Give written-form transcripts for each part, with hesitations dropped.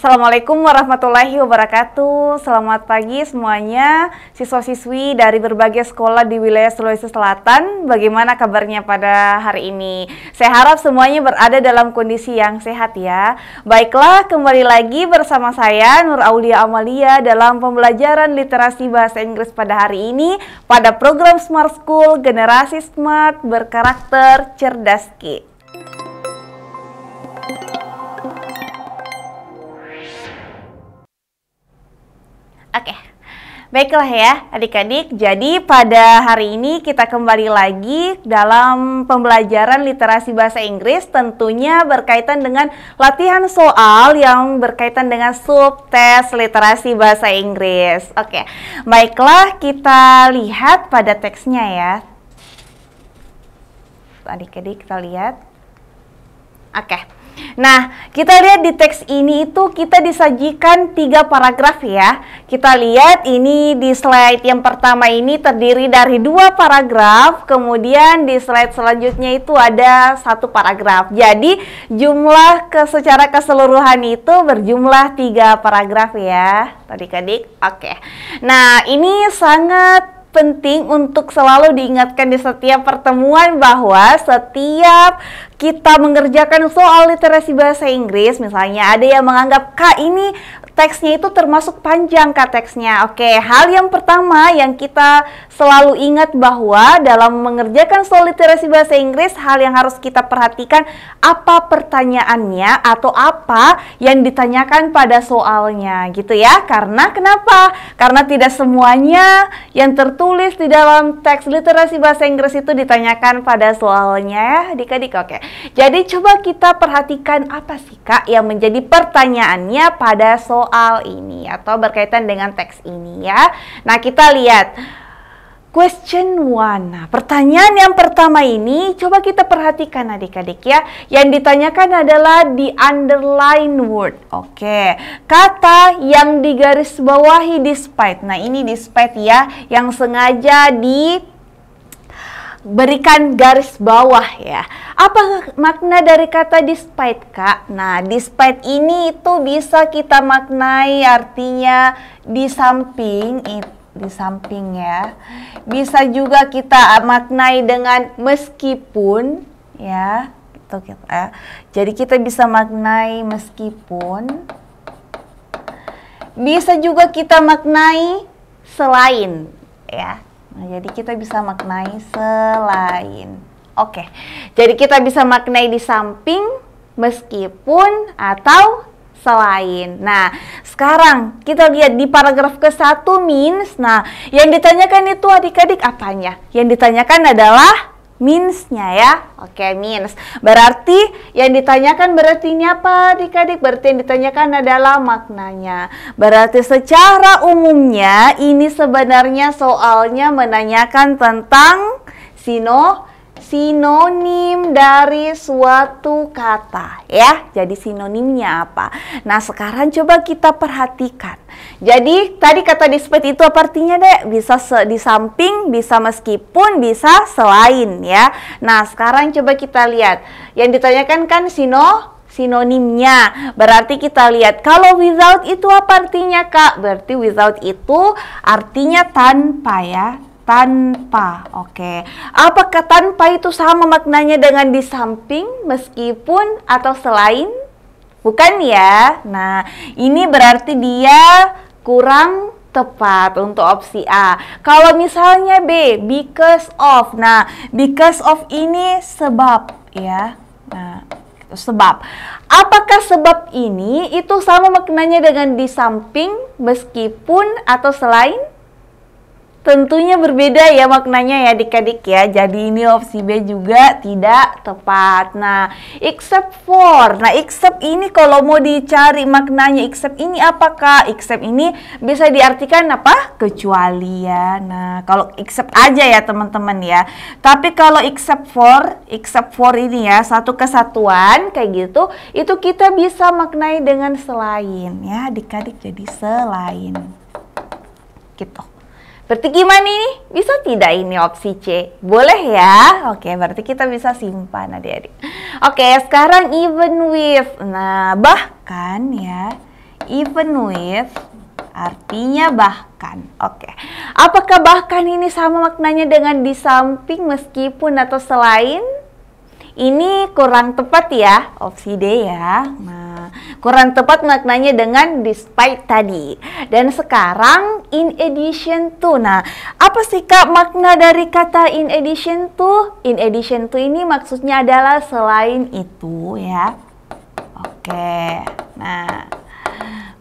Assalamualaikum warahmatullahi wabarakatuh. Selamat pagi semuanya, siswa-siswi dari berbagai sekolah di wilayah Sulawesi Selatan. Bagaimana kabarnya pada hari ini? Saya harap semuanya berada dalam kondisi yang sehat ya. Baiklah, kembali lagi bersama saya Nur Aulia Amalia dalam pembelajaran literasi bahasa Inggris pada hari ini pada program Smart School Generasi Smart Berkarakter Cerdas Ki. Oke, baiklah ya adik-adik. Jadi pada hari ini kita kembali lagi dalam pembelajaran literasi bahasa Inggris, tentunya berkaitan dengan latihan soal yang berkaitan dengan subtes literasi bahasa Inggris. Oke, baiklah kita lihat pada teksnya ya. Adik-adik kita lihat. Oke. Nah, kita lihat di teks ini itu kita disajikan 3 paragraf ya. Kita lihat ini di slide yang pertama ini terdiri dari 2 paragraf, kemudian di slide selanjutnya itu ada 1 paragraf. Jadi jumlah secara keseluruhan itu berjumlah 3 paragraf ya, adik-adik. Oke. Nah, ini sangat penting untuk selalu diingatkan di setiap pertemuan bahwa setiap kita mengerjakan soal literasi bahasa Inggris, misalnya ada yang menganggap, Kak, ini teksnya itu termasuk panjang Kak teksnya. Oke, hal yang pertama yang kita selalu ingat bahwa dalam mengerjakan soal literasi bahasa Inggris, hal yang harus kita perhatikan apa pertanyaannya atau apa yang ditanyakan pada soalnya gitu ya. Karena kenapa? Karena tidak semuanya yang tertulis di dalam teks literasi bahasa Inggris itu ditanyakan pada soalnya ya adik-adik. Oke, jadi coba kita perhatikan apa sih Kak yang menjadi pertanyaannya pada soal ini atau berkaitan dengan teks ini ya. Nah, kita lihat question 1. Nah, pertanyaan yang pertama ini coba kita perhatikan adik-adik ya. Yang ditanyakan adalah the underline word. Oke, kata yang digarisbawahi despite. Nah, ini despite ya, yang sengaja berikan garis bawah ya. Apa makna dari kata despite Kak? Nah, despite ini itu bisa kita maknai artinya di samping ya. Bisa juga kita maknai dengan meskipun ya. Gitu ya. Jadi kita bisa maknai meskipun. Bisa juga kita maknai selain ya. Nah, jadi kita bisa maknai selain. Oke, jadi kita bisa maknai di samping, meskipun, atau selain. Nah, sekarang kita lihat di paragraf ke-1 means. Nah, yang ditanyakan itu adik-adik apanya? Yang ditanyakan adalah means-nya ya. Oke, means. Berarti yang ditanyakan berarti ini apa adik-adik? Berarti yang ditanyakan adalah maknanya. Berarti secara umumnya ini sebenarnya soalnya menanyakan tentang sinonim dari suatu kata ya. Jadi sinonimnya apa? Nah, sekarang coba kita perhatikan. Jadi tadi kata despite itu apa artinya Dek? Bisa di samping, bisa meskipun, bisa selain ya. Nah, sekarang coba kita lihat. Yang ditanyakan kan sinonimnya. Berarti kita lihat kalau without itu apa artinya Kak? Berarti without itu artinya tanpa ya. Tanpa, oke. Apakah tanpa itu sama maknanya dengan di samping, meskipun, atau selain? Bukan ya. Nah, ini berarti dia kurang tepat untuk opsi A. Kalau misalnya B, because of. Nah, because of ini sebab ya. Nah, sebab. Apakah sebab ini itu sama maknanya dengan di samping, meskipun, atau selain? Tentunya berbeda ya maknanya ya adik-adik ya. Jadi ini opsi B juga tidak tepat. Nah, except for. Nah, except ini kalau mau dicari maknanya except ini apakah? Except ini bisa diartikan apa? Kecuali ya. Nah, kalau except aja ya teman-teman ya. Tapi kalau except for ini ya, satu kesatuan kayak gitu, itu kita bisa maknai dengan selain ya adik-adik. Jadi selain. Gitu. Berarti gimana ini? Bisa tidak ini opsi C? Boleh ya? Oke, berarti kita bisa simpan adik-adik. Oke, sekarang even with. Nah, bahkan ya, Even with artinya bahkan. Oke. Apakah bahkan ini sama maknanya dengan di samping, meskipun, atau selain? Ini kurang tepat ya, opsi D ya. Nah, kurang tepat maknanya dengan despite tadi. Dan sekarang in addition to. Nah, apa sih Kak makna dari kata in addition to? In addition to ini maksudnya adalah selain itu ya. Oke. Nah,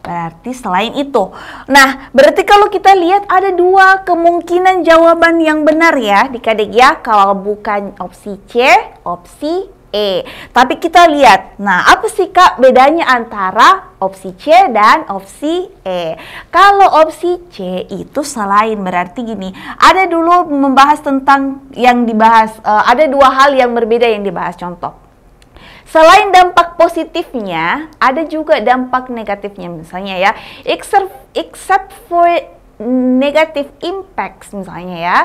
berarti selain itu. Nah, berarti kalau kita lihat ada dua kemungkinan jawaban yang benar ya, adik-adik ya. Kalau bukan opsi C, opsi E. Tapi kita lihat, nah apa sih Kak bedanya antara opsi C dan opsi E? Kalau opsi C itu selain, berarti gini, ada dulu membahas tentang yang dibahas, ada dua hal yang berbeda yang dibahas. Contoh, selain dampak positifnya, ada juga dampak negatifnya. Misalnya ya, except for negative impacts, misalnya ya,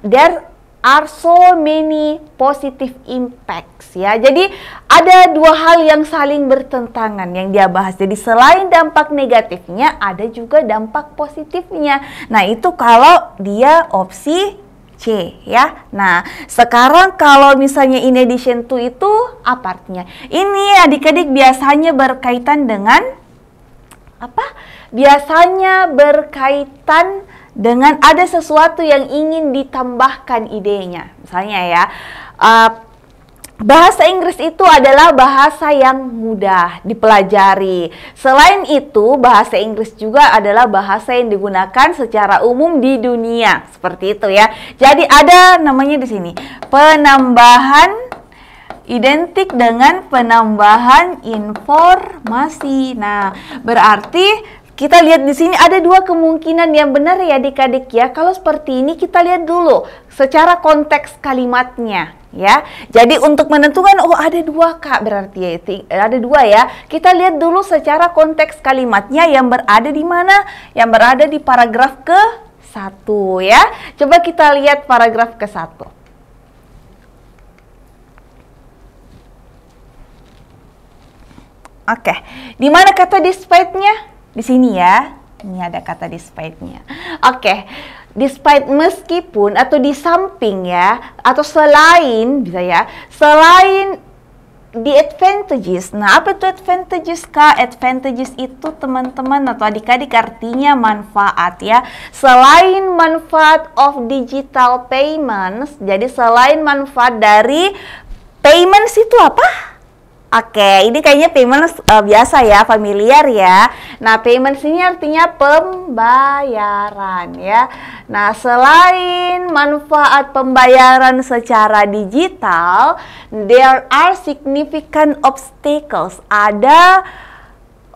there are so many positive impacts ya. Jadi ada dua hal yang saling bertentangan yang dia bahas. Jadi selain dampak negatifnya, ada juga dampak positifnya. Nah, itu kalau dia opsi C ya. Nah, sekarang kalau misalnya in addition to itu apa artinya? Ini adik-adik biasanya berkaitan dengan apa? Biasanya berkaitan dengan ada sesuatu yang ingin ditambahkan idenya. Misalnya ya, bahasa Inggris itu adalah bahasa yang mudah dipelajari. Selain itu, bahasa Inggris juga adalah bahasa yang digunakan secara umum di dunia. Seperti itu ya. Jadi ada namanya di sini penambahan identik dengan penambahan informasi. Nah, berarti kita lihat di sini ada dua kemungkinan yang benar ya adik-adik ya. Kalau seperti ini kita lihat dulu secara konteks kalimatnya ya. Jadi untuk menentukan oh ada dua Kak, berarti ya ada dua ya. Kita lihat dulu secara konteks kalimatnya yang berada di mana? Yang berada di paragraf ke-1 ya. Coba kita lihat paragraf ke-1. Oke, di mana kata despite-nya? Di sini ya, ini ada kata despite-nya. Oke, despite meskipun atau di samping ya, atau selain bisa ya, selain the advantages. Nah, apa itu advantages Kak? Advantages itu teman-teman atau adik-adik artinya manfaat ya. Selain manfaat of digital payments, jadi selain manfaat dari payments itu apa? Oke, ini kayaknya payments biasa ya, familiar ya. Nah, payments ini artinya pembayaran ya. Nah, selain manfaat pembayaran secara digital, there are significant obstacles. Ada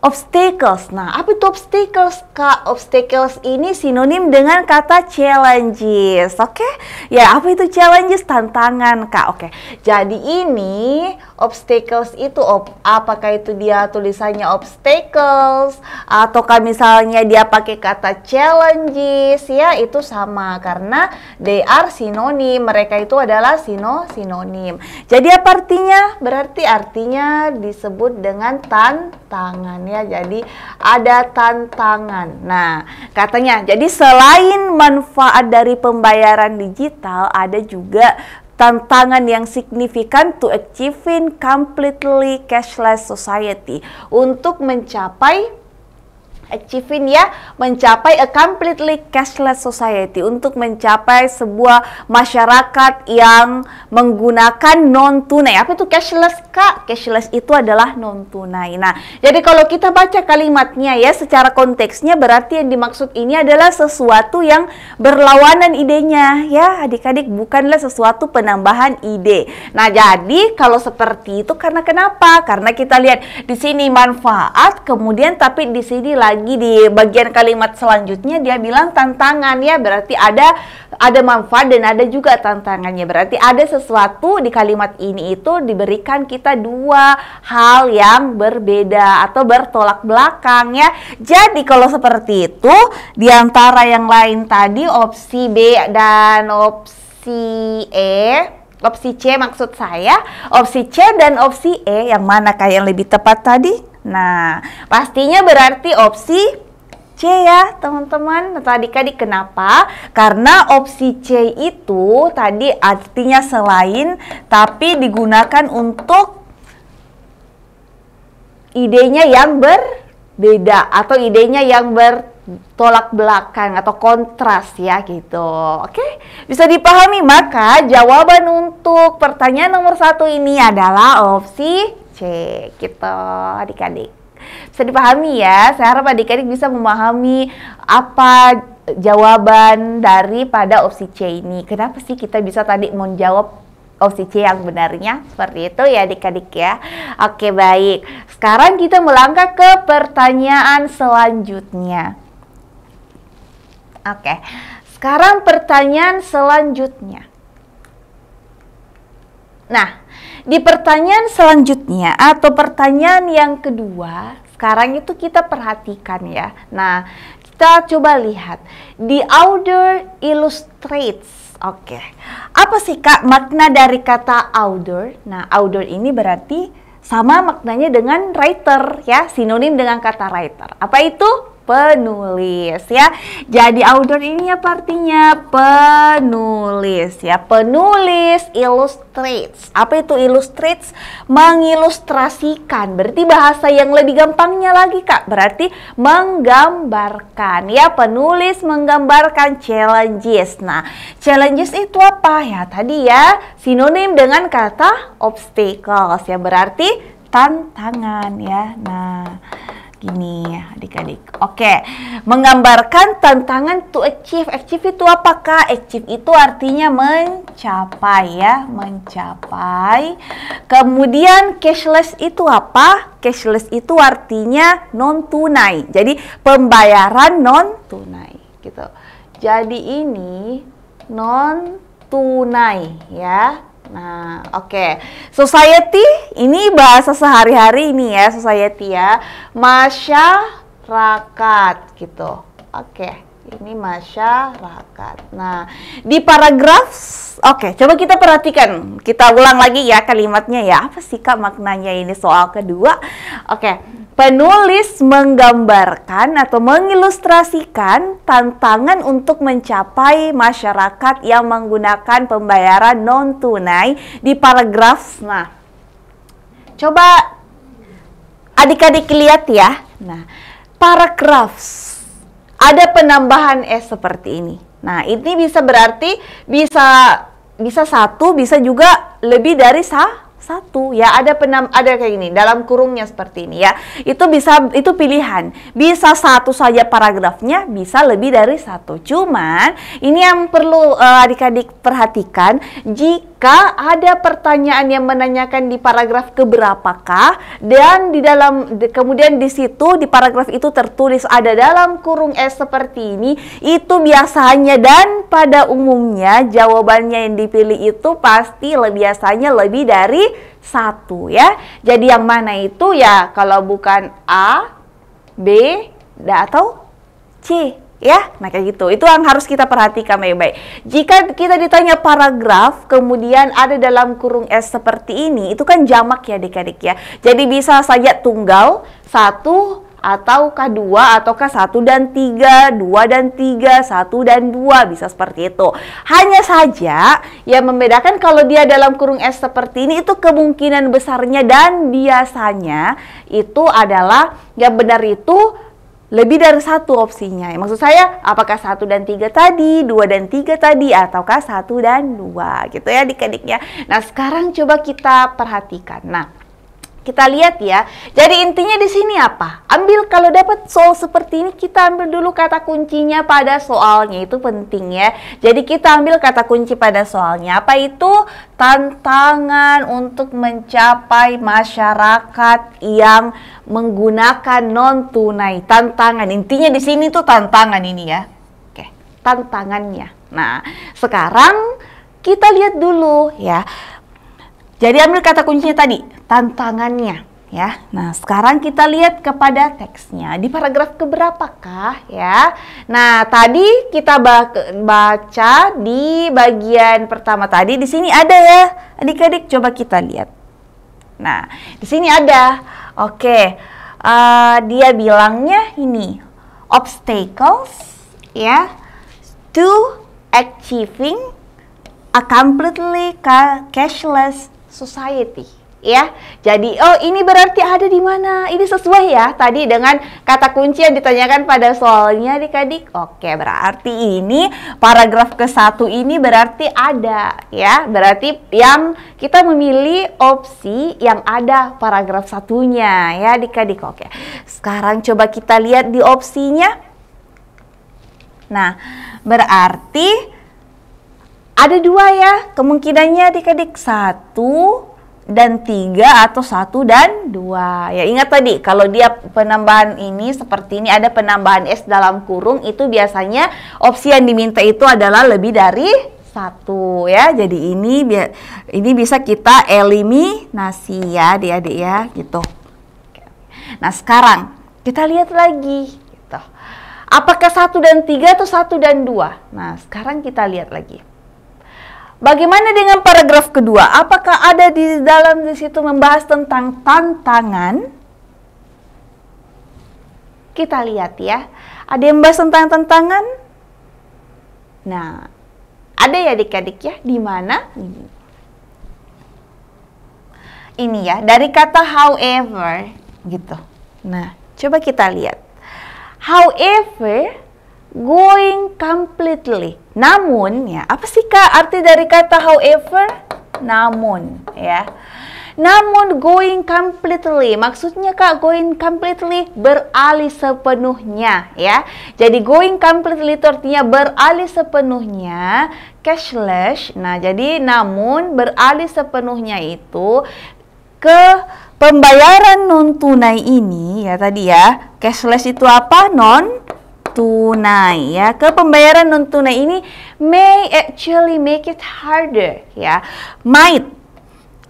obstacles. Nah, apa itu obstacles Kak? Obstacles ini sinonim dengan kata challenges. Oke? Ya, apa itu challenges? Tantangan Kak. Oke. Jadi ini obstacles itu apakah itu dia tulisannya obstacles ataukah misalnya dia pakai kata challenges ya, itu sama karena they are sinonim. Mereka itu adalah sinonim. Jadi apa artinya? Berarti artinya disebut dengan tantangan ya. Jadi ada tantangan. Nah, katanya jadi selain manfaat dari pembayaran digital, ada juga tantangan yang signifikan to achieving completely cashless society, untuk mencapai mencapai a completely cashless society, untuk mencapai sebuah masyarakat yang menggunakan non tunai. Apa itu cashless Kak? Cashless itu adalah non tunai. Nah, jadi kalau kita baca kalimatnya ya secara konteksnya, berarti yang dimaksud ini adalah sesuatu yang berlawanan idenya ya adik-adik, bukanlah sesuatu penambahan ide. Nah, jadi kalau seperti itu karena kenapa? Karena kita lihat di sini manfaat, kemudian tapi di sini lagi di bagian kalimat selanjutnya dia bilang tantangan ya, berarti ada manfaat dan ada juga tantangannya. Berarti ada sesuatu di kalimat ini itu diberikan kita dua hal yang berbeda atau bertolak belakang ya. Jadi kalau seperti itu, di antara yang lain tadi opsi B dan opsi E, opsi C maksud saya, opsi C dan opsi E, yang mana kayak yang lebih tepat tadi? Nah, pastinya berarti opsi C ya teman-teman atau adik-adik. Kenapa? Karena opsi C itu tadi artinya selain, tapi digunakan untuk idenya yang berbeda atau idenya yang bertolak belakang atau kontras ya gitu. Oke, bisa dipahami. Maka jawaban untuk pertanyaan nomor 1 ini adalah opsi C gitu adik-adik. Bisa dipahami ya. Saya harap adik-adik bisa memahami apa jawaban daripada opsi C ini. Kenapa sih kita bisa tadi menjawab opsi C yang benarnya? Seperti itu ya adik-adik ya. Oke, baik. Sekarang kita melangkah ke pertanyaan selanjutnya. Oke, sekarang pertanyaan selanjutnya. Nah, di pertanyaan selanjutnya atau pertanyaan yang kedua, sekarang itu kita perhatikan ya. Nah, kita coba lihat. The author illustrates. Oke. Apa sih Kak makna dari kata author? Nah, author ini berarti sama maknanya dengan writer ya, sinonim dengan kata writer. Apa itu? Penulis ya. Jadi author ini apa artinya? Penulis ya. Penulis illustrates. Apa itu illustrates? Mengilustrasikan. Berarti bahasa yang lebih gampangnya lagi Kak, berarti menggambarkan ya. Penulis menggambarkan challenges. Nah, challenges itu apa ya? Tadi ya sinonim dengan kata obstacles ya, berarti tantangan ya. Nah, gini ya adik-adik. Oke, menggambarkan tantangan to achieve. Achieve itu apakah? Achieve itu artinya mencapai ya, mencapai. Kemudian cashless itu apa? Cashless itu artinya non tunai. Jadi pembayaran non tunai gitu. Jadi ini non tunai ya. Nah, oke. Society ini bahasa sehari-hari ini ya, society ya. Masyarakat gitu. Oke, ini masyarakat. Nah, di paragraf, oke, coba kita perhatikan. Kita ulang lagi ya kalimatnya ya. Apa sih Kak maknanya ini soal kedua? Oke. Penulis menggambarkan atau mengilustrasikan tantangan untuk mencapai masyarakat yang menggunakan pembayaran non-tunai di paragraf. Nah, coba adik-adik lihat ya. Nah, paragraf ada penambahan S seperti ini. Nah, ini bisa berarti bisa satu, bisa juga lebih dari satu ya, ada kayak gini dalam kurungnya seperti ini ya. Itu pilihan, bisa satu saja paragrafnya, bisa lebih dari satu. Cuman ini yang perlu adik-adik perhatikan, jika ada pertanyaan yang menanyakan di paragraf keberapakah dan kemudian di situ di paragraf itu tertulis ada dalam kurung S seperti ini, itu biasanya dan pada umumnya jawabannya yang dipilih itu pasti biasanya lebih dari satu ya. Jadi yang mana itu ya, kalau bukan A, B, atau C ya. Nah kayak gitu. Itu yang harus kita perhatikan baik-baik. Jika kita ditanya paragraf kemudian ada dalam kurung S seperti ini, itu kan jamak ya adik-adik ya. Jadi bisa saja tunggal, satu, ataukah dua, ataukah 1 dan 3, 2 dan 3, 1 dan 2, bisa seperti itu. Hanya saja yang membedakan kalau dia dalam kurung S seperti ini, itu kemungkinan besarnya dan biasanya itu adalah yang benar itu lebih dari satu opsinya. Maksud saya apakah 1 dan 3 tadi, 2 dan 3 tadi, ataukah 1 dan 2 gitu ya adik-adiknya. Nah sekarang coba kita perhatikan. Nah, kita lihat ya. Jadi intinya di sini apa? Ambil, kalau dapat soal seperti ini, kita ambil dulu kata kuncinya pada soalnya. Itu penting ya. Jadi kita ambil kata kunci pada soalnya. Apa itu? Tantangan untuk mencapai masyarakat yang menggunakan non tunai. Tantangan. Intinya di sini tuh tantangan ini ya. Oke, tantangannya. Nah, sekarang kita lihat dulu ya. Jadi ambil kata kuncinya tadi, tantangannya ya. Nah, sekarang kita lihat kepada teksnya. Di paragraf keberapakah ya? Nah, tadi kita baca di bagian pertama tadi, di sini ada ya. Adik-adik coba kita lihat. Nah, di sini ada. Oke. dia bilangnya ini obstacles ya to achieving a completely cashless society. Ya, jadi ini berarti ada di mana? Ini sesuai ya tadi dengan kata kunci yang ditanyakan pada soalnya adik-adik. Oke, berarti ini paragraf ke-1 ini berarti ada ya. Berarti yang kita memilih opsi yang ada paragraf satunya ya adik-adik. Oke, sekarang coba kita lihat di opsinya. Nah, berarti ada 2 ya kemungkinannya adik-adik, 1 dan 3 atau 1 dan 2. Ya ingat tadi kalau dia penambahan ini seperti ini ada penambahan S dalam kurung, itu biasanya opsi yang diminta itu adalah lebih dari 1 ya. Jadi ini bisa kita eliminasi ya adik-adik ya gitu. Nah sekarang kita lihat lagi gitu. Apakah 1 dan 3 atau 1 dan 2? Nah sekarang kita lihat lagi. Bagaimana dengan paragraf kedua? Apakah ada di dalam situ membahas tentang tantangan? Kita lihat ya. Ada yang membahas tentang tantangan? Nah, ada ya adik-adik ya. Di mana? Ini ya, dari kata however gitu. Nah, coba kita lihat. However, going completely. Namun ya, apa sih Kak arti dari kata however? Namun ya. Namun going completely, maksudnya Kak going completely beralih sepenuhnya ya. Jadi going completely itu artinya beralih sepenuhnya cashless. Nah, jadi namun beralih sepenuhnya itu ke pembayaran non tunai ini ya tadi ya. Cashless itu apa? Non tunai ya. Ke pembayaran non tunai ini may actually make it harder ya. Might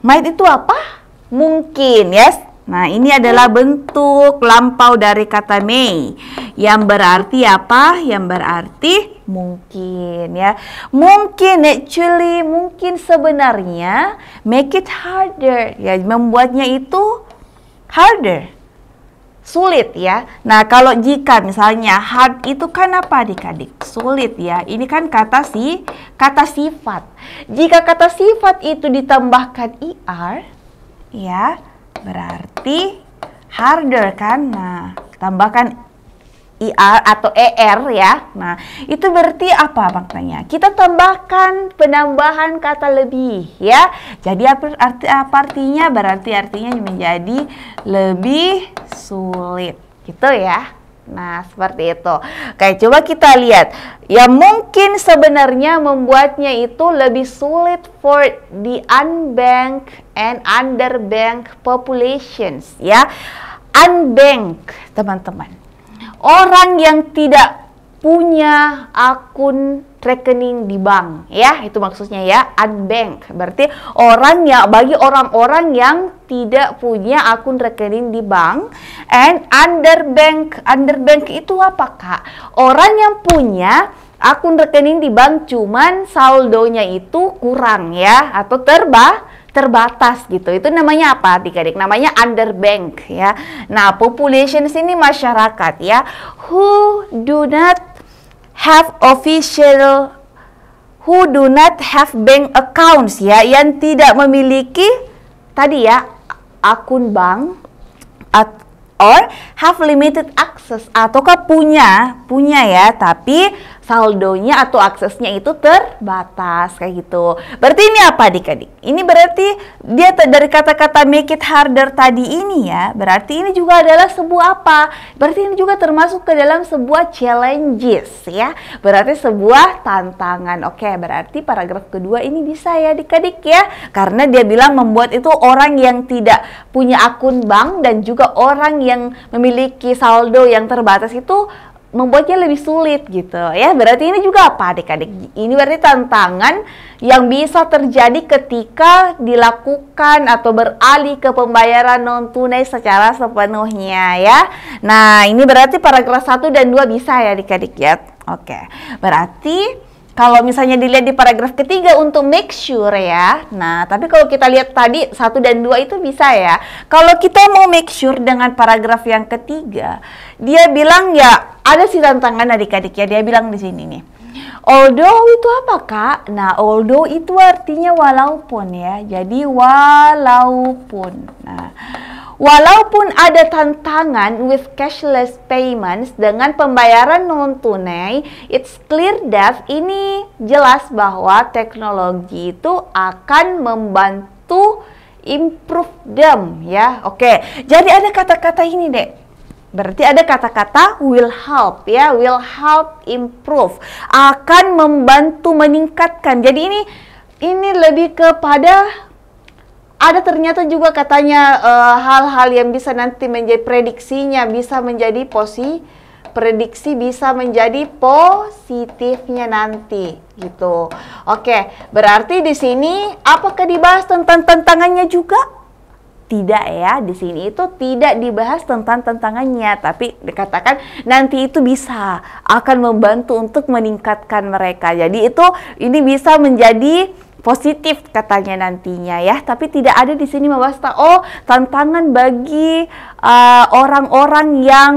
itu apa? Mungkin yes. Nah ini adalah bentuk lampau dari kata may yang berarti apa? Yang berarti mungkin ya. Mungkin actually, mungkin sebenarnya make it harder ya, membuatnya itu harder, sulit ya. Nah kalau jika misalnya hard itu kan apa adik-adik? Sulit ya. Ini kan kata sifat. Jika kata sifat itu ditambahkan er ya berarti harder kan. Nah tambahkan er atau er ya. Nah itu berarti apa maknanya? Kita tambahkan penambahan kata lebih ya. Jadi apa artinya? Berarti artinya menjadi lebih sulit gitu ya. Nah seperti itu. Oke, coba kita lihat. Ya mungkin sebenarnya membuatnya itu lebih sulit for the unbanked and underbanked populations ya. Unbanked teman-teman, orang yang tidak punya akun rekening di bank ya, itu maksudnya ya. Unbanked berarti bagi orang-orang yang tidak punya akun rekening di bank. And underbanked itu apa Kak? Orang yang punya akun rekening di bank cuman saldonya itu kurang ya, atau terbatas gitu. Itu namanya apa adik-adik? Namanya underbanked ya. Nah population sini masyarakat ya, who do not have bank accounts ya, yang tidak memiliki tadi ya akun bank or have limited access, ataukah punya ya tapi saldonya atau aksesnya itu terbatas kayak gitu. Berarti ini apa adik-adik? Ini berarti dia dari kata-kata make it harder tadi ini ya, berarti ini juga adalah sebuah apa? Berarti ini juga termasuk ke dalam sebuah challenges ya, berarti sebuah tantangan. Oke, berarti paragraf kedua ini bisa ya adik-adik ya, karena dia bilang membuat itu orang yang tidak punya akun bank dan juga orang yang memiliki saldo yang terbatas itu membuatnya lebih sulit gitu ya. Berarti ini juga apa adik-adik? Ini berarti tantangan yang bisa terjadi ketika dilakukan atau beralih ke pembayaran non tunai secara sepenuhnya ya. Nah ini berarti paragraf 1 dan 2 bisa ya adik-adik ya. Oke, berarti Kalau misalnya dilihat di paragraf ketiga untuk make sure ya. Nah, tapi kalau kita lihat tadi 1 dan 2 itu bisa ya. Kalau kita mau make sure dengan paragraf yang ketiga, dia bilang ya ada sih tantangan adik-adik ya. Dia bilang di sini nih. Although itu apa Kak? Nah, although itu artinya walaupun ya. Jadi walaupun. Nah, walaupun ada tantangan with cashless payments dengan pembayaran non tunai, it's clear that ini jelas bahwa teknologi itu akan membantu improve them ya. Oke, jadi ada kata-kata ini dek. Berarti ada kata-kata will help ya, will help improve, akan membantu meningkatkan. Jadi ini lebih kepada ada ternyata juga katanya hal-hal yang bisa nanti menjadi prediksinya bisa menjadi prediksi bisa menjadi positifnya nanti gitu. Oke, berarti di sini apakah dibahas tentang tantangannya juga? Tidak ya, di sini itu tidak dibahas tentang tantangannya, tapi dikatakan nanti itu bisa akan membantu untuk meningkatkan mereka. Jadi ini bisa menjadi positif katanya nantinya ya, tapi tidak ada di sini membahas tantangan bagi orang-orang yang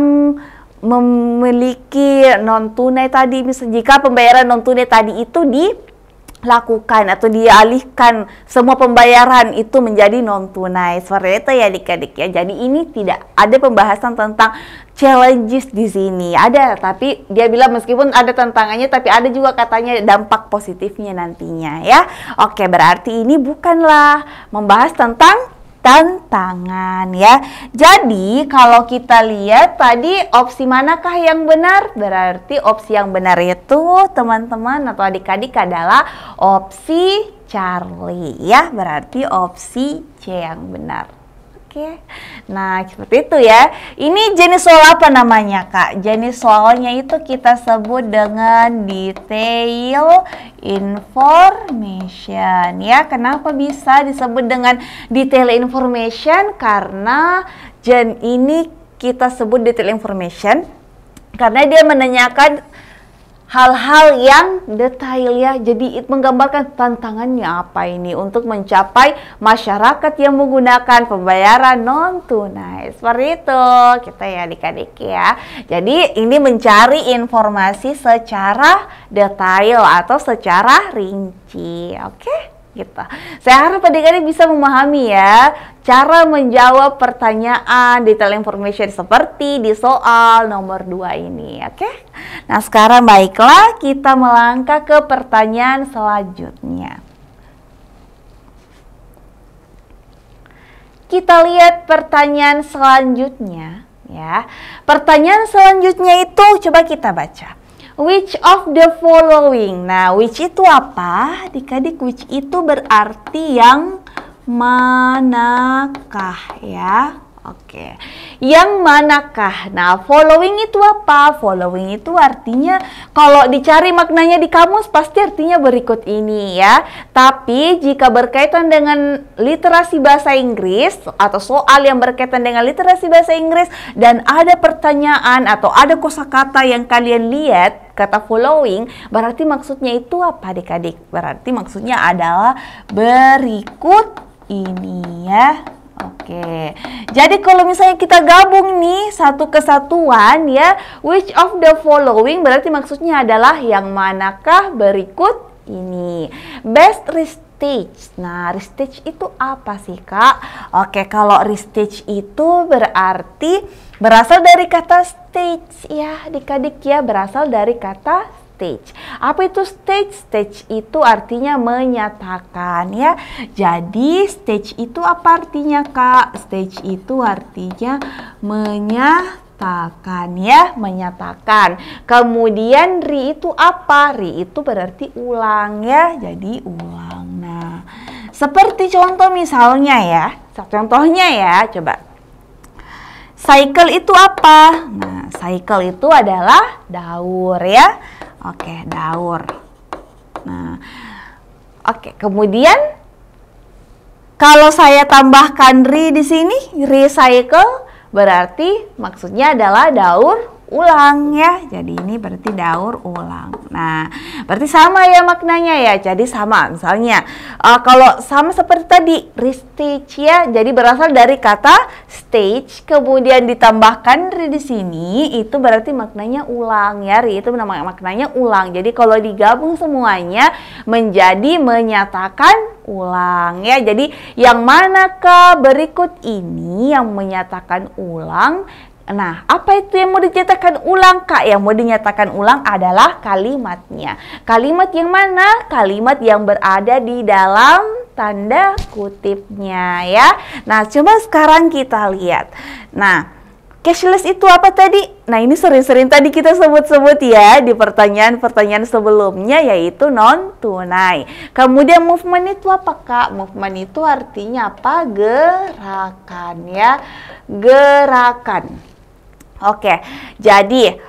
memiliki non tunai tadi, misalnya jika pembayaran non tunai tadi itu dilakukan atau dialihkan semua pembayaran itu menjadi non tunai seperti itu ya adik-adik ya. Jadi ini tidak ada pembahasan tentang challenges di sini. Ada, tapi dia bilang meskipun ada tantangannya tapi ada juga katanya dampak positifnya nantinya ya. Oke, berarti ini bukanlah membahas tentang tantangan ya. Jadi kalau kita lihat tadi opsi manakah yang benar? Berarti opsi yang benar itu teman-teman atau adik-adik adalah opsi Charlie ya. Berarti opsi C yang benar. Oke. Nah, seperti itu ya. Ini jenis soal apa namanya, Kak? Jenis soalnya itu kita sebut dengan detail information ya. Kenapa bisa disebut dengan detail information? Karena ini kita sebut detail information karena dia menanyakan hal-hal yang detail ya. Jadi menggambarkan tantangannya apa ini untuk mencapai masyarakat yang menggunakan pembayaran non tunai. Seperti itu kita ya adik-adik ya. Jadi ini mencari informasi secara detail atau secara rinci. Oke? Gitu. Saya harap adik-adik bisa memahami ya cara menjawab pertanyaan detail information seperti di soal nomor 2 ini. Oke? Nah, sekarang baiklah kita melangkah ke pertanyaan selanjutnya. Kita lihat pertanyaan selanjutnya ya. Pertanyaan selanjutnya itu coba kita baca. Which of the following? Nah, which itu apa? Adik-adik, which itu berarti yang manakah ya? Oke, yang manakah? Nah, following itu apa? Following itu artinya kalau dicari maknanya di kamus pasti artinya berikut ini ya. Tapi jika berkaitan dengan literasi bahasa Inggris atau soal yang berkaitan dengan literasi bahasa Inggris dan ada pertanyaan atau ada kosakata yang kalian lihat kata following, berarti maksudnya itu apa adik-adik? Berarti maksudnya adalah berikut ini ya. Oke, jadi kalau misalnya kita gabung nih satu kesatuan ya, which of the following berarti maksudnya adalah yang manakah berikut ini. Best restage. Nah, restage itu apa sih Kak? Oke, kalau restage itu berarti berasal dari kata stage ya adik-adik ya, berasal dari kata stage. Apa itu stage? Stage itu artinya menyatakan ya. Jadi stage itu apa artinya Kak? Stage itu artinya menyatakan ya, menyatakan. Kemudian re itu apa? Re itu berarti ulang ya. Jadi ulang. Nah, seperti contoh misalnya ya. Contohnya ya, coba. Cycle itu apa? Nah, cycle itu adalah daur ya. Oke, daur. Nah, oke. Kemudian kalau saya tambahkan re di sini, recycle berarti maksudnya adalah daur ulang ya. Jadi ini berarti daur ulang. Nah, berarti sama ya maknanya ya. Jadi sama. Misalnya kalau sama seperti tadi restage ya. Jadi berasal dari kata stage kemudian ditambahkan di sini itu berarti maknanya ulang ya. Itu maknanya ulang. Jadi kalau digabung semuanya menjadi menyatakan ulang ya. Jadi yang manakah berikut ini yang menyatakan ulang? Nah, apa itu yang mau dinyatakan ulang, Kak? Yang mau dinyatakan ulang adalah kalimatnya. Kalimat yang mana? Kalimat yang berada di dalam tanda kutipnya ya. Nah, coba sekarang kita lihat. Nah, cashless itu apa tadi? Nah, ini sering-sering tadi kita sebut-sebut ya di pertanyaan-pertanyaan sebelumnya, yaitu non tunai. Kemudian movement itu apa, Kak? Movement itu artinya apa? Gerakan ya. Gerakan. Oke, jadi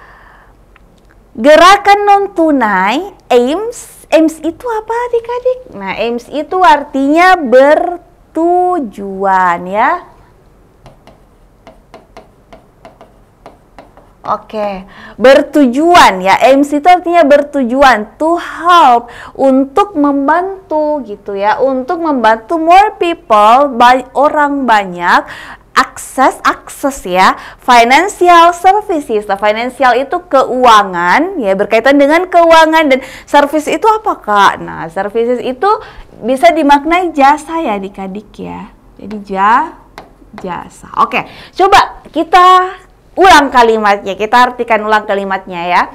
gerakan non tunai, aims itu apa adik-adik? Nah, aims itu artinya bertujuan ya. Oke, bertujuan ya. Aims itu artinya bertujuan, to help, untuk membantu gitu ya, untuk membantu more people, orang banyak akses ya, financial services. Nah, financial itu keuangan ya, berkaitan dengan keuangan, dan service itu apa, Kak? Nah, services itu bisa dimaknai jasa ya adik-adik ya. Jadi jasa. Oke, coba kita ulang kalimatnya, kita artikan ulang kalimatnya ya.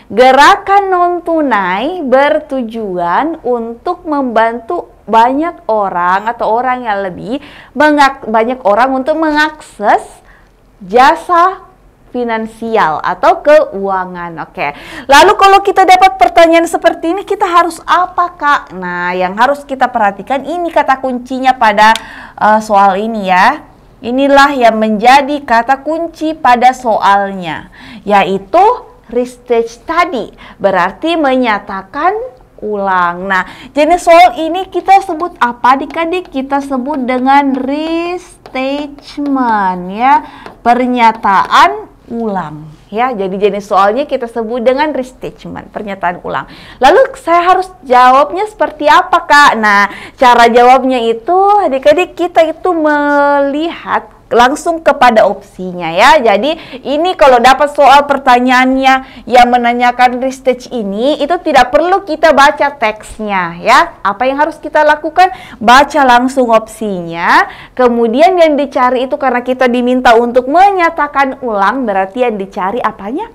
Gerakan non tunai bertujuan untuk membantu banyak orang atau orang yang lebih banyak orang untuk mengakses jasa finansial atau keuangan. Oke. Lalu kalau kita dapat pertanyaan seperti ini, kita harus apa, Kak? Nah, yang harus kita perhatikan ini kata kuncinya pada soal ini ya. Inilah yang menjadi kata kunci pada soalnya, yaitu restage tadi, berarti menyatakan ulang. Nah, jenis soal ini kita sebut apa adik-adik? Kita sebut dengan restatement ya, pernyataan ulang ya. Jadi jenis soalnya kita sebut dengan restatement, pernyataan ulang. Lalu saya harus jawabnya seperti apa, Kak? Nah, cara jawabnya itu adik-adik kita itu melihat langsung kepada opsinya ya. Jadi ini kalau dapat soal pertanyaannya yang menanyakan restage ini, itu tidak perlu kita baca teksnya ya. Apa yang harus kita lakukan? Baca langsung opsinya. Kemudian yang dicari itu, karena kita diminta untuk menyatakan ulang, berarti yang dicari apanya?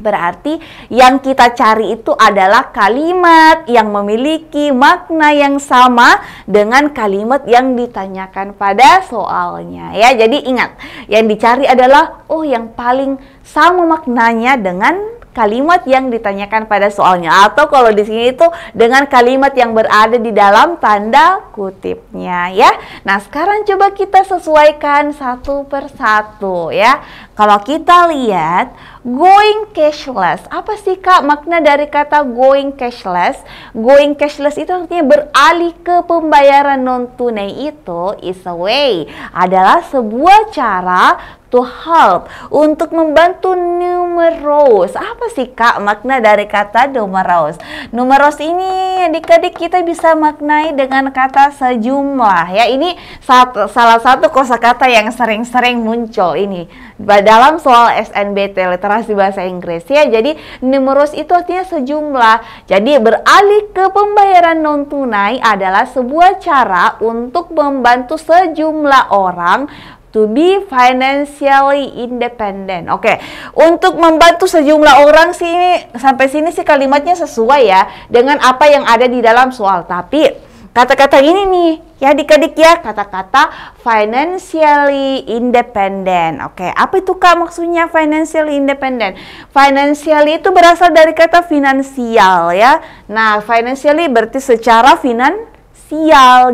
Berarti yang kita cari itu adalah kalimat yang memiliki makna yang sama dengan kalimat yang ditanyakan pada soalnya ya. Jadi ingat, yang dicari adalah yang paling sama maknanya dengan kalimat yang ditanyakan pada soalnya, atau kalau di sini itu dengan kalimat yang berada di dalam tanda kutipnya ya. Nah, sekarang coba kita sesuaikan satu persatu ya. Kalau kita lihat going cashless, apa sih, Kak, makna dari kata going cashless? Going cashless itu artinya beralih ke pembayaran non tunai. Itu is a way, adalah sebuah cara to help, untuk membantu numerous. Apa sih, Kak, makna dari kata numerous? Numerous ini adik-adik kita bisa maknai dengan kata sejumlah ya. Ini salah satu kosakata yang sering-sering muncul ini dalam soal SNBT, literasi bahasa Inggris ya. Jadi numerous itu artinya sejumlah. Jadi beralih ke pembayaran non tunai adalah sebuah cara untuk membantu sejumlah orang to be financially independent. Oke, untuk membantu sejumlah orang sih, ini sampai sini sih kalimatnya sesuai ya dengan apa yang ada di dalam soal. Tapi kata-kata ini nih ya adik-adik ya, kata-kata financially independent. Oke, apa itu, Kak, maksudnya financially independent? Financially itu berasal dari kata finansial ya. Nah, financially berarti secara finansial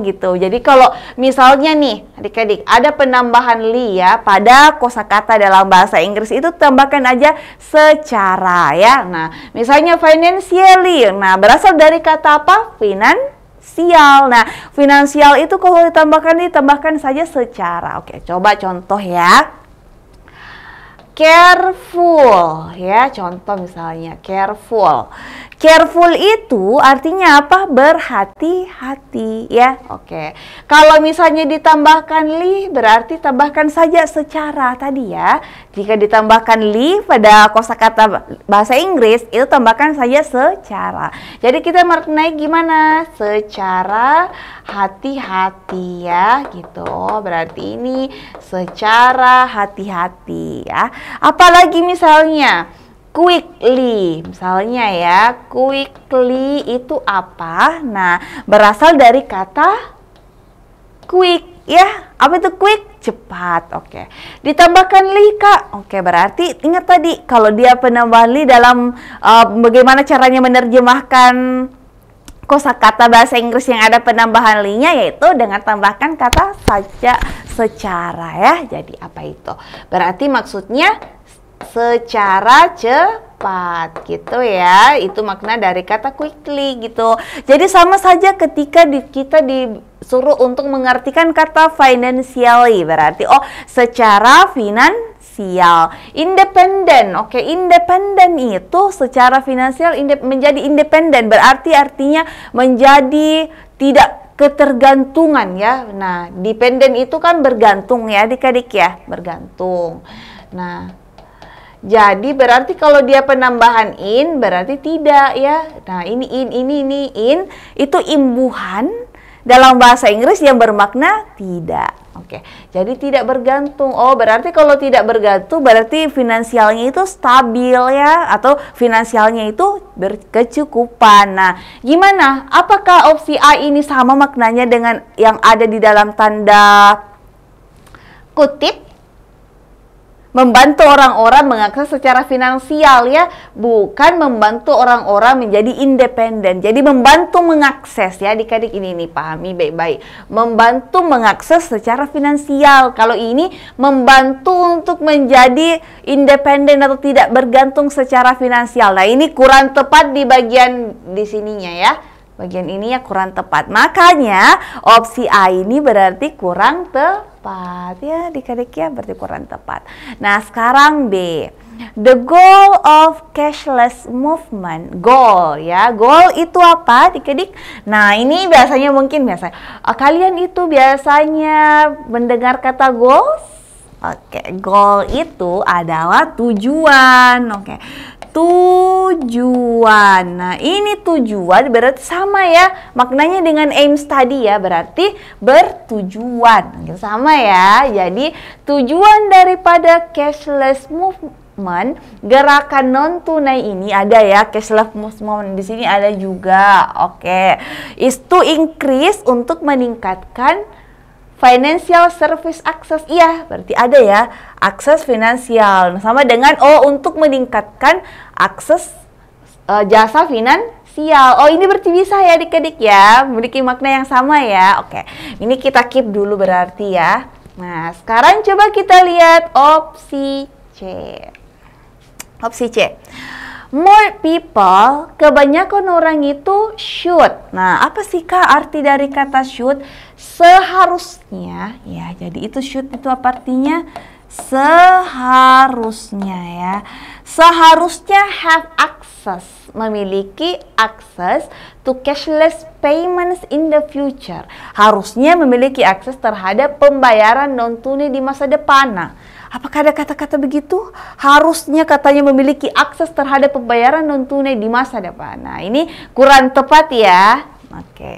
gitu. Jadi kalau misalnya nih adik-adik ada penambahan li ya pada kosakata dalam bahasa Inggris, itu tambahkan aja secara ya. Nah, misalnya financially, nah berasal dari kata apa? Finansial. Nah, finansial itu kalau ditambahkan saja secara. Oke, coba contoh ya. Careful ya, contoh misalnya careful. Careful itu artinya apa? Berhati-hati ya. Oke. Kalau misalnya ditambahkan li, berarti tambahkan saja secara tadi ya. Jika ditambahkan li pada kosakata bahasa Inggris, itu tambahkan saja secara. Jadi kita maknai gimana? Secara hati-hati ya, gitu. Berarti ini secara hati-hati ya. Apalagi misalnya quickly, misalnya ya, quickly itu apa? Nah, berasal dari kata quick ya. Apa itu quick? Cepat. Oke. Ditambahkan li, Kak. Oke, berarti ingat tadi kalau dia penambah li dalam bagaimana caranya menerjemahkan kosakata bahasa Inggris yang ada penambahan li-nya, yaitu dengan tambahkan kata saja secara ya. Jadi apa itu? Berarti maksudnya secara cepat gitu ya. Itu makna dari kata quickly gitu. Jadi sama saja ketika kita disuruh untuk mengartikan kata financially, berarti secara finansial. Independen. Oke, independen itu secara finansial menjadi independen, berarti artinya menjadi tidak ketergantungan ya. Nah, dependen itu kan bergantung ya adik-adik ya, bergantung. Nah, jadi berarti kalau dia penambahan in berarti tidak ya. Nah, ini in itu imbuhan dalam bahasa Inggris yang bermakna tidak. Oke. Jadi tidak bergantung. Oh, berarti kalau tidak bergantung berarti finansialnya itu stabil ya, atau finansialnya itu berkecukupan. Nah, gimana? Apakah opsi A ini sama maknanya dengan yang ada di dalam tanda kutip? Membantu orang-orang mengakses secara finansial ya, bukan membantu orang-orang menjadi independen. Jadi membantu mengakses ya adik-adik, ini nih pahami baik-baik. Membantu mengakses secara finansial. Kalau ini membantu untuk menjadi independen atau tidak bergantung secara finansial. Nah, ini kurang tepat di bagian di sininya ya. Bagian ini ya kurang tepat. Makanya opsi A ini berarti kurang tepat ya adik-adik ya, berarti kurang tepat. Nah, sekarang B. The goal of cashless movement. Goal ya. Goal itu apa adik-adik? Nah, ini biasanya kalian itu biasanya mendengar kata goals. Oke, goal itu adalah tujuan. Oke. Tujuan. Nah, ini tujuan berarti sama ya maknanya dengan aims tadi ya, berarti bertujuan. Sama ya. Jadi tujuan daripada cashless movement, gerakan non tunai ini ada ya, cashless movement di sini ada juga. Oke. Is to increase, untuk meningkatkan financial service access. Iya, berarti ada ya akses finansial. Nah, sama dengan untuk meningkatkan akses jasa finansial. Oh, ini berarti bisa ya adik-adik ya, memiliki makna yang sama ya. Oke, ini kita keep dulu berarti ya. Nah, sekarang coba kita lihat opsi C. Opsi C. More people, kebanyakan orang itu should. Nah, apa sih Kak arti dari kata should? Seharusnya ya. Jadi itu should itu apa artinya? Seharusnya ya. Seharusnya have access, memiliki akses to cashless payments in the future. Harusnya memiliki akses terhadap pembayaran non tunai di masa depan. Nah, apakah ada kata-kata begitu? Harusnya katanya memiliki akses terhadap pembayaran non tunai di masa depan. Nah, ini kurang tepat ya. Oke.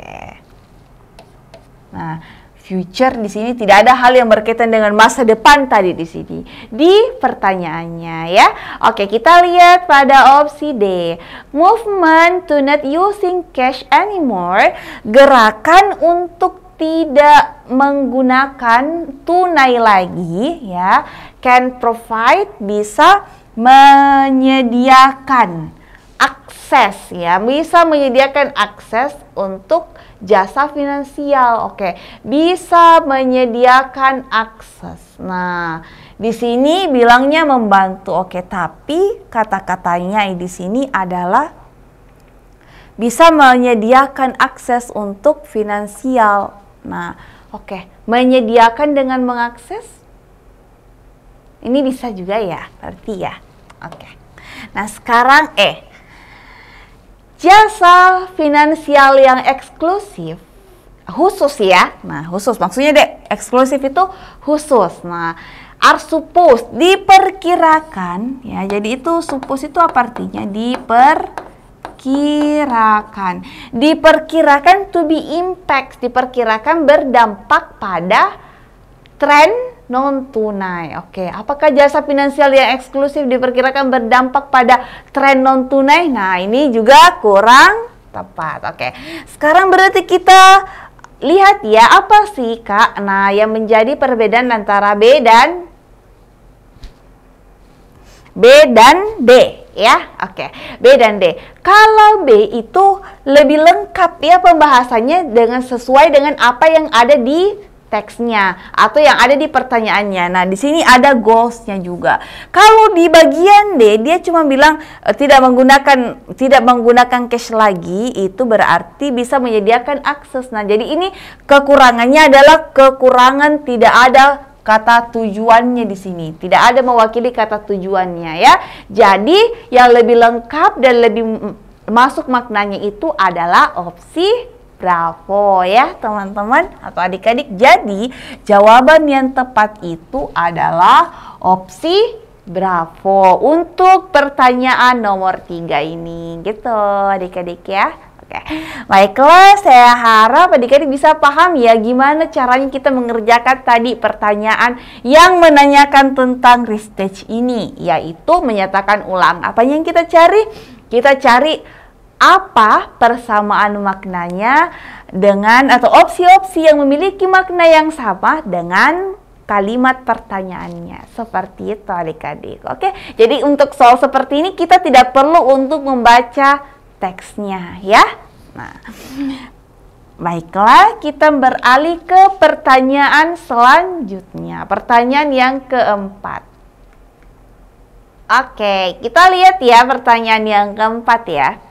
Nah, future di sini tidak ada hal yang berkaitan dengan masa depan tadi di sini di pertanyaannya ya. Oke, kita lihat pada opsi D. Movement to not using cash anymore, gerakan untuk tidak menggunakan tunai lagi ya, can provide, bisa menyediakan akses ya, bisa menyediakan akses untuk jasa finansial. Oke, bisa menyediakan akses. Nah, di sini bilangnya membantu. Oke, tapi kata-katanya di sini adalah bisa menyediakan akses untuk finansial. Nah, oke, menyediakan dengan mengakses. Ini bisa juga ya, berarti ya. Oke. Nah, sekarang jasa finansial yang eksklusif, khusus ya. Nah, khusus maksudnya eksklusif itu khusus. Nah, are supposed, diperkirakan ya. Jadi itu suppose itu apa artinya? Diperkirakan to be impact, diperkirakan berdampak pada tren non tunai. Oke, apakah jasa finansial yang eksklusif diperkirakan berdampak pada tren non tunai? Nah, ini juga kurang tepat. Oke, sekarang berarti kita lihat ya, apa sih Kak? Nah, yang menjadi perbedaan antara B dan D ya. Oke, B dan D. Kalau B itu lebih lengkap ya pembahasannya dengan sesuai dengan apa yang ada di teksnya atau yang ada di pertanyaannya. Nah, di sini ada goals-nya juga. Kalau di bagian D dia cuma bilang tidak menggunakan cash lagi, itu berarti bisa menyediakan akses. Nah, jadi ini kekurangannya adalah kekurangan tidak ada kata tujuannya di sini. Tidak ada mewakili kata tujuannya ya. Jadi yang lebih lengkap dan lebih masuk maknanya itu adalah opsi bravo ya teman-teman atau adik-adik. Jadi jawaban yang tepat itu adalah opsi bravo untuk pertanyaan nomor 3 ini gitu adik-adik ya. Oke, baiklah, saya harap adik-adik bisa paham ya gimana caranya kita mengerjakan tadi pertanyaan yang menanyakan tentang restage ini, yaitu menyatakan ulang. Apa yang kita cari? Kita cari apa persamaan maknanya dengan atau opsi-opsi yang memiliki makna yang sama dengan kalimat pertanyaannya. Seperti itu adik-adik. Oke, jadi untuk soal seperti ini kita tidak perlu untuk membaca teksnya ya. Nah, baiklah, kita beralih ke pertanyaan selanjutnya. Pertanyaan yang keempat. Oke, kita lihat ya pertanyaan yang keempat ya.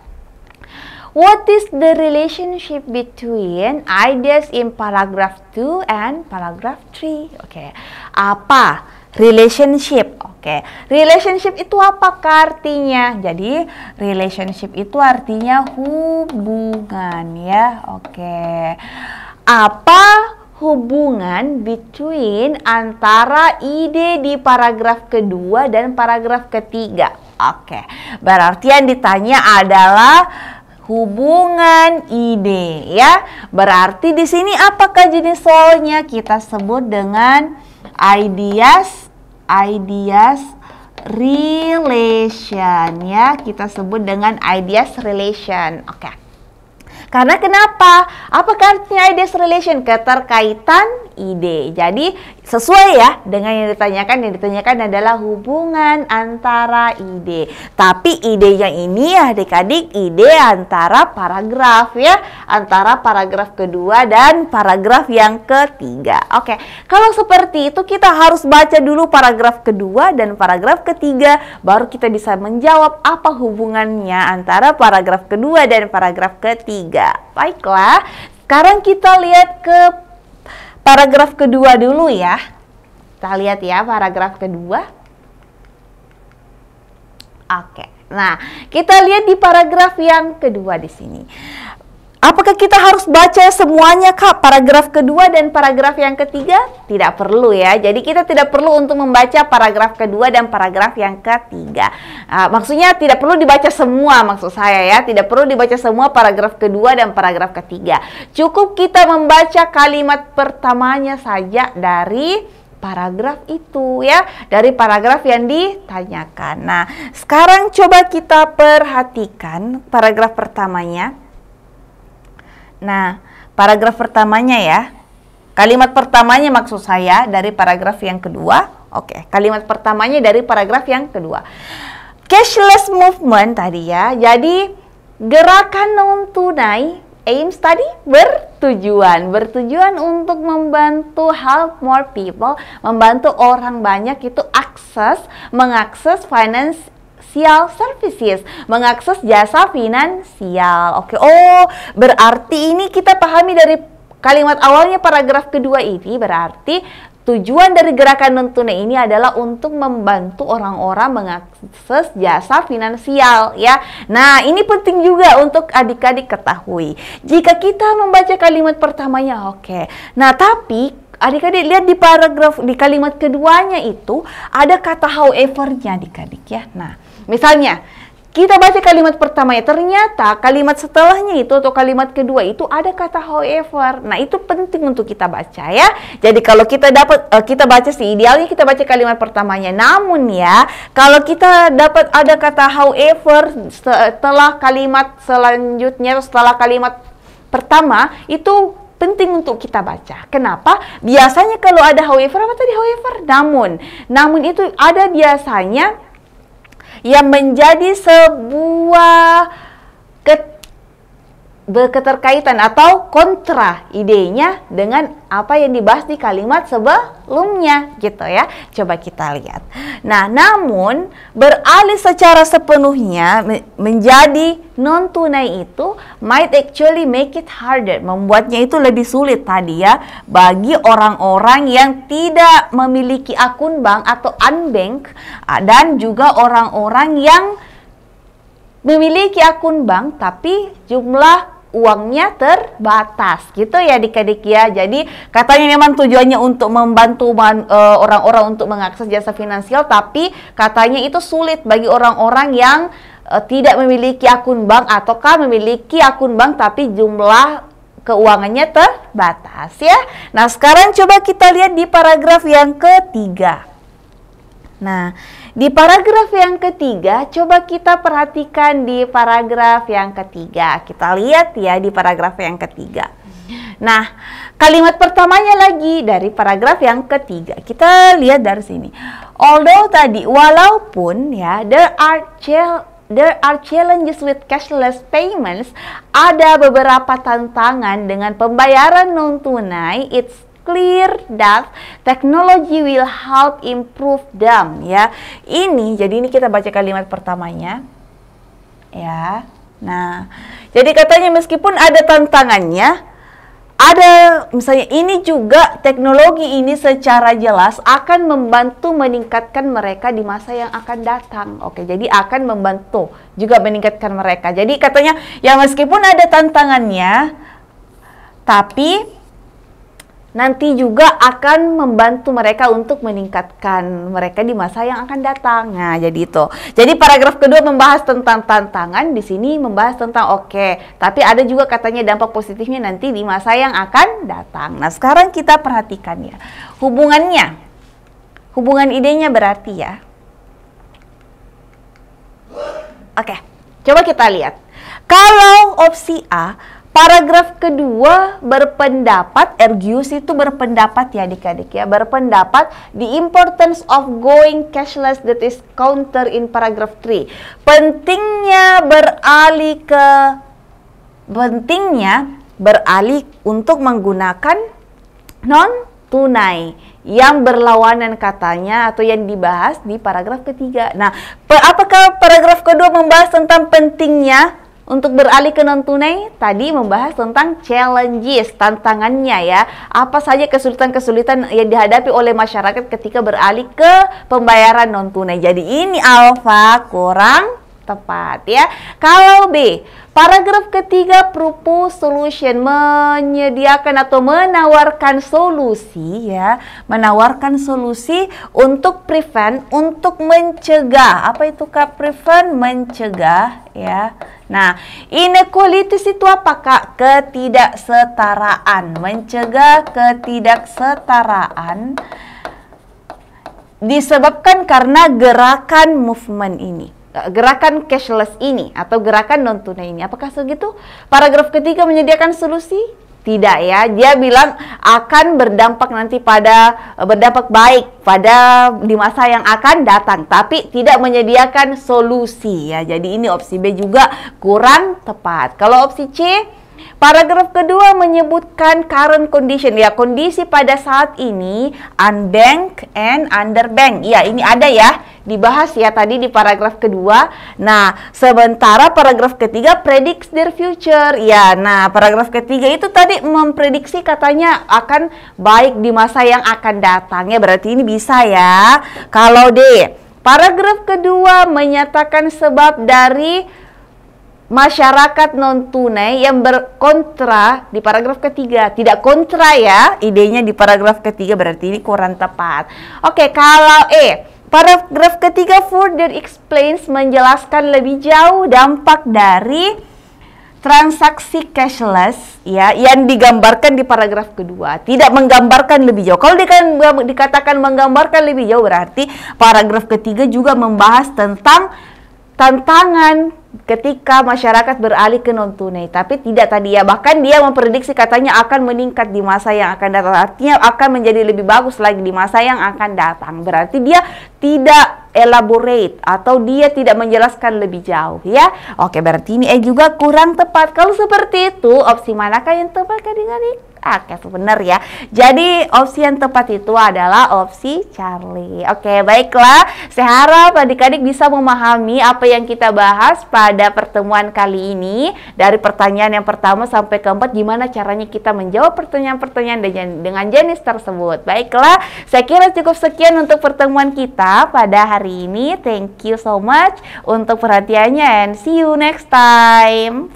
What is the relationship between ideas in paragraph 2 and paragraph 3? Oke, apa relationship? Oke, relationship itu apa artinya? Jadi relationship itu artinya hubungan ya. Oke, apa hubungan between antara ide di paragraf kedua dan paragraf ketiga? Oke, berarti yang ditanya adalah hubungan ide ya. Berarti di sini apakah jenis soalnya? Kita sebut dengan ideas relation ya. Kita sebut dengan ideas relation. Oke. Karena kenapa? Apakah artinya ideas relation? Keterkaitan ide. Jadi sesuai ya dengan yang ditanyakan. Yang ditanyakan adalah hubungan antara ide. Tapi idenya ini ya adik-adik, ide antara paragraf ya. Antara paragraf kedua dan paragraf yang ketiga. Oke, kalau seperti itu kita harus baca dulu paragraf kedua dan paragraf ketiga. Baru kita bisa menjawab apa hubungannya antara paragraf kedua dan paragraf ketiga. Baiklah, sekarang kita lihat ke paragraf kedua dulu ya. Kita lihat ya paragraf kedua. Oke, nah kita lihat di paragraf yang kedua di sini. Apakah kita harus baca semuanya Kak, paragraf kedua dan paragraf yang ketiga? Tidak perlu ya. Jadi kita tidak perlu untuk membaca paragraf kedua dan paragraf yang ketiga. Maksudnya tidak perlu dibaca semua, maksud saya ya. Tidak perlu dibaca semua paragraf kedua dan paragraf ketiga. Cukup kita membaca kalimat pertamanya saja dari paragraf itu ya, dari paragraf yang ditanyakan. Nah, sekarang coba kita perhatikan paragraf pertamanya. Nah, paragraf pertamanya ya, kalimat pertamanya maksud saya dari paragraf yang kedua. Oke, kalimat pertamanya dari paragraf yang kedua. Cashless movement tadi ya, jadi gerakan non tunai aims tadi bertujuan untuk membantu help more people, membantu orang banyak itu mengakses financial services, mengakses jasa finansial. Oke, berarti ini kita pahami dari kalimat awalnya paragraf kedua ini berarti tujuan dari gerakan non tunai ini adalah untuk membantu orang-orang mengakses jasa finansial ya. Nah, ini penting juga untuk adik-adik ketahui. Jika kita membaca kalimat pertamanya oke. Nah, tapi adik-adik lihat di paragraf di kalimat keduanya itu ada kata however-nya adik-adik ya. Nah, misalnya kita baca kalimat pertama ya, ternyata kalimat setelahnya itu atau kalimat kedua itu ada kata however. Nah, itu penting untuk kita baca ya. Jadi kalau kita baca sih idealnya kita baca kalimat pertamanya. Namun ya, kalau kita dapat ada kata however setelah kalimat selanjutnya, setelah kalimat pertama itu penting untuk kita baca. Kenapa? Biasanya kalau ada however, apa tadi however? Namun itu ada biasanya yang menjadi sebuah keterkaitan atau kontra idenya dengan apa yang dibahas di kalimat sebelumnya gitu ya. Coba kita lihat. Nah, namun beralih secara sepenuhnya menjadi non tunai itu might actually make it harder, membuatnya itu lebih sulit tadi ya bagi orang-orang yang tidak memiliki akun bank atau unbank dan juga orang-orang yang memiliki akun bank tapi jumlah uangnya terbatas gitu ya adik-adik ya. Jadi katanya memang tujuannya untuk membantu orang-orang untuk mengakses jasa finansial, tapi katanya itu sulit bagi orang-orang yang tidak memiliki akun bank ataukah memiliki akun bank tapi jumlah keuangannya terbatas ya. Nah, sekarang coba kita lihat di paragraf yang ketiga. Nah, di paragraf yang ketiga, coba kita perhatikan di paragraf yang ketiga. Kita lihat ya di paragraf yang ketiga. Nah, kalimat pertamanya lagi dari paragraf yang ketiga. Kita lihat dari sini. Although tadi, walaupun ya, there are challenges with cashless payments, ada beberapa tantangan dengan pembayaran non tunai. It's clear that technology will help improve them ya. Jadi ini kita baca kalimat pertamanya ya. Nah, jadi katanya meskipun ada tantangannya, ada misalnya ini juga teknologi ini secara jelas akan membantu meningkatkan mereka di masa yang akan datang. Oke, jadi akan membantu juga meningkatkan mereka. Jadi katanya ya meskipun ada tantangannya, tapi nanti juga akan membantu mereka untuk meningkatkan mereka di masa yang akan datang. Nah, jadi itu. Jadi paragraf kedua membahas tentang tantangan, di sini membahas tentang tapi ada juga katanya dampak positifnya nanti di masa yang akan datang. Nah, sekarang kita perhatikan ya. Hubungan idenya berarti ya. Oke, coba kita lihat. Kalau opsi A, paragraf kedua berpendapat, Ergius itu berpendapat ya adik-adik ya, berpendapat the importance of going cashless that is counter in paragraph 3. Pentingnya beralih untuk menggunakan non tunai yang berlawanan katanya atau yang dibahas di paragraf ketiga. Nah, apakah paragraf kedua membahas tentang pentingnya untuk beralih ke non-tunai? Tadi membahas tentang challenges, tantangannya ya. Apa saja kesulitan-kesulitan yang dihadapi oleh masyarakat ketika beralih ke pembayaran non-tunai. Jadi ini alfa kurang tepat ya. Kalau B, paragraf ketiga propose solution, menyediakan atau menawarkan solusi ya. Menawarkan solusi untuk prevent, untuk mencegah. Apa itu Kak? Prevent, mencegah ya. Nah, inequalities itu apa Kak? Ketidaksetaraan. Mencegah ketidaksetaraan disebabkan karena gerakan movement ini, gerakan cashless ini atau gerakan non tunai ini. Apakah segitu? Paragraf ketiga menyediakan solusi? Tidak ya, dia bilang akan berdampak baik pada di masa yang akan datang, tapi tidak menyediakan solusi ya. Jadi ini opsi B juga kurang tepat. Kalau opsi C, Paragraf kedua menyebutkan current condition, ya, kondisi pada saat ini unbanked and underbanked. Ya, ini ada ya, dibahas ya tadi di paragraf kedua. Nah, sementara paragraf ketiga predicts their future. Ya, nah paragraf ketiga itu tadi memprediksi katanya akan baik di masa yang akan datang. Ya, berarti ini bisa ya. Kalau D, paragraf kedua menyatakan sebab dari masyarakat non-tunai yang berkontra di paragraf ketiga. Tidak kontra ya, idenya di paragraf ketiga, berarti ini kurang tepat. Oke, kalau E, paragraf ketiga further explains, menjelaskan lebih jauh dampak dari transaksi cashless ya yang digambarkan di paragraf kedua. Tidak menggambarkan lebih jauh. Kalau dikatakan menggambarkan lebih jauh, berarti paragraf ketiga juga membahas tentang tantangan ketika masyarakat beralih ke non-tunai, tapi tidak tadi ya, bahkan dia memprediksi katanya akan meningkat di masa yang akan datang, artinya akan menjadi lebih bagus lagi di masa yang akan datang. Berarti dia tidak elaborate atau dia tidak menjelaskan lebih jauh ya. Oke, berarti ini juga kurang tepat. Kalau seperti itu, opsi manakah yang tepat adik-adik? Oke, benar ya. Jadi opsi yang tepat itu adalah opsi Charlie. Oke, baiklah. Saya harap adik-adik bisa memahami apa yang kita bahas pada pertemuan kali ini. Dari pertanyaan yang pertama sampai keempat, gimana caranya kita menjawab pertanyaan-pertanyaan dengan jenis tersebut. Baiklah, saya kira cukup sekian untuk pertemuan kita pada hari ini. Thank you so much untuk perhatiannya and see you next time.